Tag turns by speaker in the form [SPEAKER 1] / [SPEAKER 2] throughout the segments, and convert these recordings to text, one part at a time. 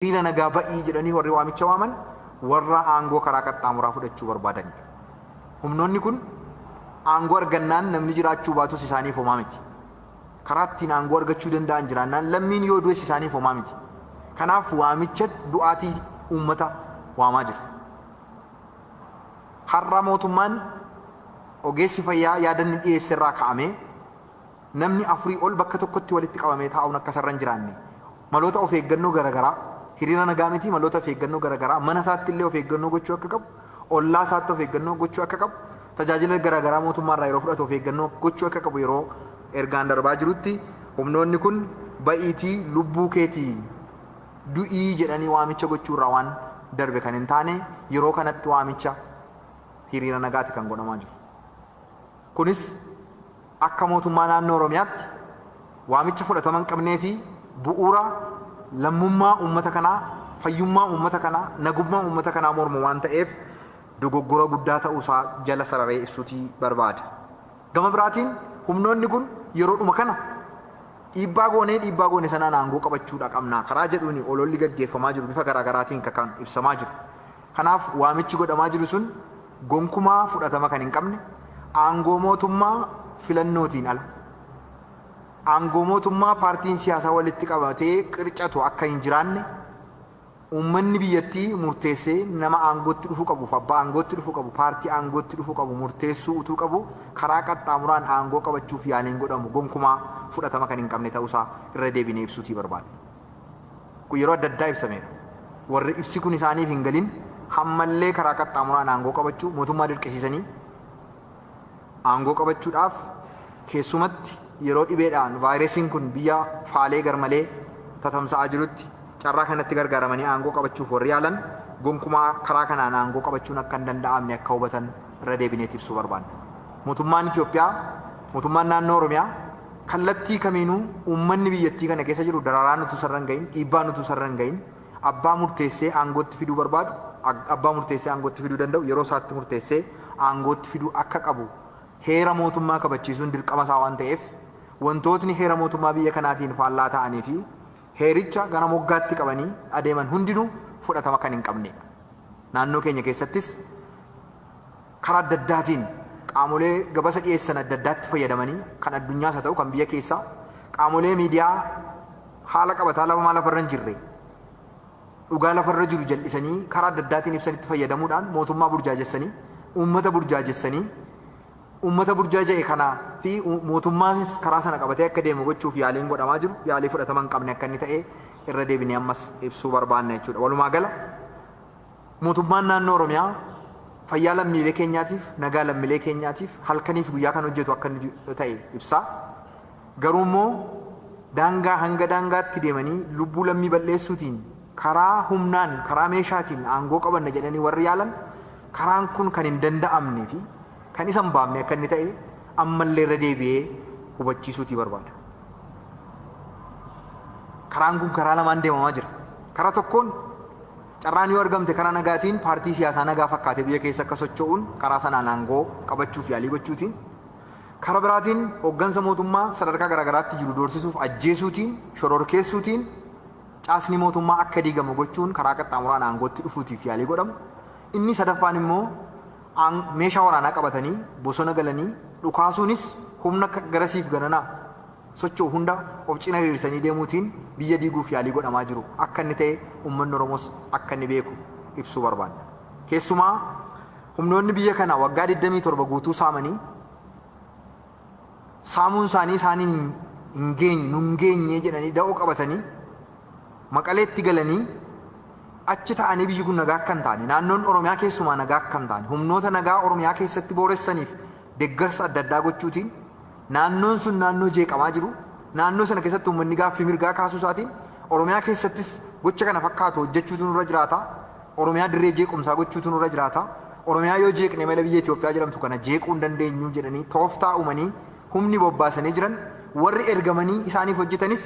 [SPEAKER 1] Hiriira nagaa ba'ii jedhanii warri waamicha waaman warra aangoo karaa qaxxaamuraa fudhachuu barbaadan. Humnoonni kun aangoo argannaan namni jiraachuu baatus isaaniif homaa miti. Karaa ittiin aangoo argachuu danda'an jiraannaan lammiin yoo du'es isaaniif homaa miti. Kanaaf waamicha du'aatii uummata waamaa jiru. Har'a mootummaan ogeessi fayyaa yaadanni dhiyeesse irraa ka'amee namni afurii ol bakka tokkotti walitti qabamee taa'uun akka sarara hin jiraanne maloota of eeggannoo garaagaraa hiriira nagaa miti maloota of eeggannoo garaagaraa mana isaatti illee of eeggannoo gochuu akka qabu ollaa isaatti of eeggannoo gochuu akka qabu tajaajila garaagaraa mootummaarraa yeroo fudhatu of eeggannoo gochuu akka qabu yeroo ergaan darbaa jirutti humnoonni kun ba'iitii lubbuu keetii du'ii jedhanii waamicha gochuurraa waan darbe kan hin taane yeroo kanatti waamicha hiriira nagaati kan godhamaa jiru. Kunis akka mootummaa naannoo Oromiyaatti waamicha fudhatama hin qabnee fi bu'uura lammummaa uummata kanaa, fayyummaa uummata kanaa, nagummaa uummata kanaa mormu waan ta'eef dogoggora guddaa ta'uusaa jala sararee ibsuutii barbaada. Gama biraatiin humnoonni kun yeroodhuma kana dhiibbaa goone sanaan aangoo qabachuudha qabnaa karaa jedhuun ololli gaggeeffamaa jiru bifa garaagaraatiin kan ibsamaa jiru. Kanaaf waamichi godhamaa jiru sun gonkumaa fudhatama kan hin qabne aangoo mootummaa filannootiin ala aangoo mootummaa paartiin siyaasaa walitti qabatee qircatu akka hin jiraanne uummanni biyyattii murteessee nama aangootti dhufuu qabu abbaa aangootti dhufuu qabu paartii aangootti dhufuu qabu murteessuu utuu qabu karaa qaxxaamuraan aangoo qabachuuf yaaliin godhamu gonkumaa fudhatama kan hin qabne ta'uusaa irra deebinee ibsuutii barbaada. Kun yeroo adda addaa ibsameera. Warri ibsi kun isaaniif hin galin hammallee karaa qaxxaamuraan aangoo qabachuu mootummaa dirqisiisanii aangoo qabachuudhaaf keessumatti yeroo dhibeedhaan vaayirasiin kun biyya faalee garmalee tatamsa'aa jirutti carraa kanatti gargaaramanii aangoo qabachuuf warri yaalan gonkumaa karaa kanaan aangoo qabachuun akka hin danda'amne akka hubatan irra deebinee ibsuu barbaanna. Mootummaan Itoophiyaa, mootummaan naannoo Oromiyaa kallattii kamiinuu uummanni biyyattii kana keessa jiru dararaan utuu sarara hin gahin, dhiibbaan utuu sarara hin gahin abbaa murteessee aangootti fiduu barbaadu, abbaa murteessee aangootti fiduu danda'u yeroo isaatti murteessee aangootti fiduu akka qabu heera mootummaa kabachiisuun dirqama isaa waan ta'eef wantootni heera mootummaa biyya kanaatiin faallaa ta'anii fi heericha gara moggaatti qabanii adeeman hundinuu fudhatama kan hin qabne. Naannoo keenya keessattis karaa adda addaatiin qaamolee gabasa dhiyeessan adda addaatti fayyadamanii kan addunyaas haa ta'u kan biyya keessaa qaamolee miidiyaa haala qabataa lafarra hin jirre dhugaa lafarra jiru jal'isanii karaa adda addaatiin ibsanitti fayyadamuudhaan mootummaa burjaajessanii uummata burjaajessanii uummata burjaaja'e kanaa fi mootummaanis karaa sana qabatee akka deemu gochuuf yaaliin godhamaa jiru yaalii fudhatama hin qabne akka inni ta'e irra deebinee ammas ibsuu barbaanna jechuudha. Walumaa gala mootummaan naannoo Oromiyaa fayyaa lammiilee keenyaatiif nagaa lammiilee keenyaatiif halkaniif guyyaa kan hojjetu akka inni ta'e ibsaa. Garuu immoo daangaa hanga daangaatti deemanii lubbuu lammii balleessuutiin karaa humnaan karaa meeshaatiin aangoo qabanna jedhanii warri yaalan karaan kun kan hin danda'amnee fi kan isan baafne akka inni ta'e ammallee irra deebi'ee hubachiisuutii barbaada. Karaan kun karaa lamaan deemamaa jira. Karaa tokkoon carraan yoo argamte karaa nagaatiin paartii siyaasaa nagaa fakkaatee biyya keessa akka socho'uun karaa sanaan aangoo qabachuuf yaalii gochuutiin karaa biraatiin hooggansa mootummaa sadarkaa garaagaraatti jiru doorsisuuf ajjeesuutiin shororkeessuutiin caasni mootummaa akka diigamu gochuun karaa qaxxaamuraan aangootti dhufuutiif yaalii godhamu. Inni sadaffaan immoo meeshaa waraanaa qabatanii bosona galanii dhukaasuunis humna garasiif gananaa socho'u hunda of cina hiriirsanii deemuutiin biyya diiguuf yaalii godhamaa jiru akka inni ta'e uummanni Oromoos akka inni beeku ibsuu barbaanna. Keessumaa humnoonni biyya kana waggaa 27 guutuu saamanii saamuun isaaniin hin geenye jedhanii da'oo qabatanii Maqaleetti galanii achi ta'anii biyyi kun nagaa akka hin taane naannoon Oromiyaa keessumaa nagaa akka hin taane humnoota nagaa Oromiyaa keessatti booressaniif deeggarsa adda addaa gochuutiin naannoon sun naannoo jeeqamaa jiru naannoo sana keessatti uummanni gaaffii mirgaa kaasuu isaatiin Oromiyaa keessattis gocha kana fakkaatu hojjechuutu nurra jiraata. Oromiyaa dirree jeequmsaa gochuutu nurra jiraata. Oromiyaa yoo jeeqne mala biyya Itoophiyaa jedhamtu kana jeequu hin dandeenyu jedhanii tooftaa uumanii humni bobbaasanii jiran warri ergamanii isaaniif hojjetanis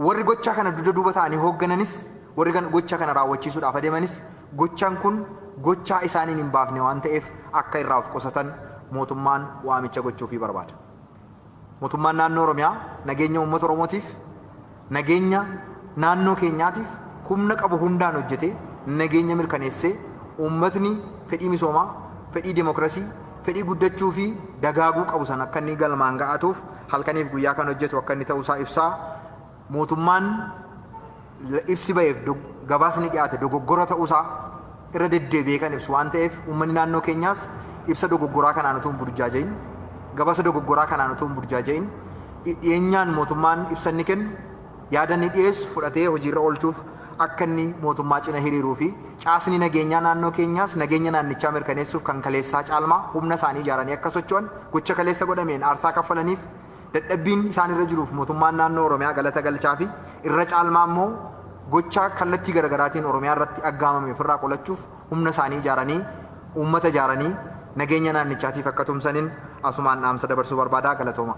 [SPEAKER 1] warri gocha kana duuba ta'anii hooggananis warri gocha kana raawwachiisuudhaaf adeemanis gochaan kun gochaa isaaniin hin baafne waan ta'eef akka irraa of qusatan mootummaan waamicha gochuufii barbaada. Mootummaan naannoo Oromiyaa nageenya uummata Oromootiif nageenya naannoo keenyaatiif humna qabu hundaan hojjete nageenya mirkaneessee uummatni fedhii misoomaa, fedhii demokrasii, fedhii guddachuu fi dagaaguu qabu san akka inni galmaan ga'atuuf halkaniif guyyaa kan hojjetu akka inni ta'uusaa ibsaa. Mootummaan ibsi ba'eef gabaasni dhiyaate dogoggora ta'uusaa irra deddeebi'ee kan ibsu waan ta'eef uummanni naannoo keenyaas ibsa dogoggoraa kanaan utuu hin burjaaja'in, gabaasa dogoggoraa kanaan utuu hin burjaaja'in dhiyeenyaan mootummaan ibsa inni kennu yaada inni dhiyeessu fudhatee hojiirra oolchuuf akka inni mootummaa cina hiriiruu fi caasni nageenyaa naannoo keenyaas nageenya naannichaa mirkaneessuuf kan kaleessaa caalmaa humna isaanii ijaaranii akka socho'an gocha kaleessa godhameen aarsaa kaffalaniif dadhabbiin isaan irra jiruuf mootummaan naannoo Oromiyaa galata galchaa fi irra caalmaa immoo gocha kallattii garaagaraatiin Oromiyaa irratti aggaamame ofirraa qolachuuf humna isaanii ijaaranii uummata ijaaranii nageenya naannichaatiif akka tumsaniin asumaan dhaamsa dabarsuu barbaadaa. Galatooma.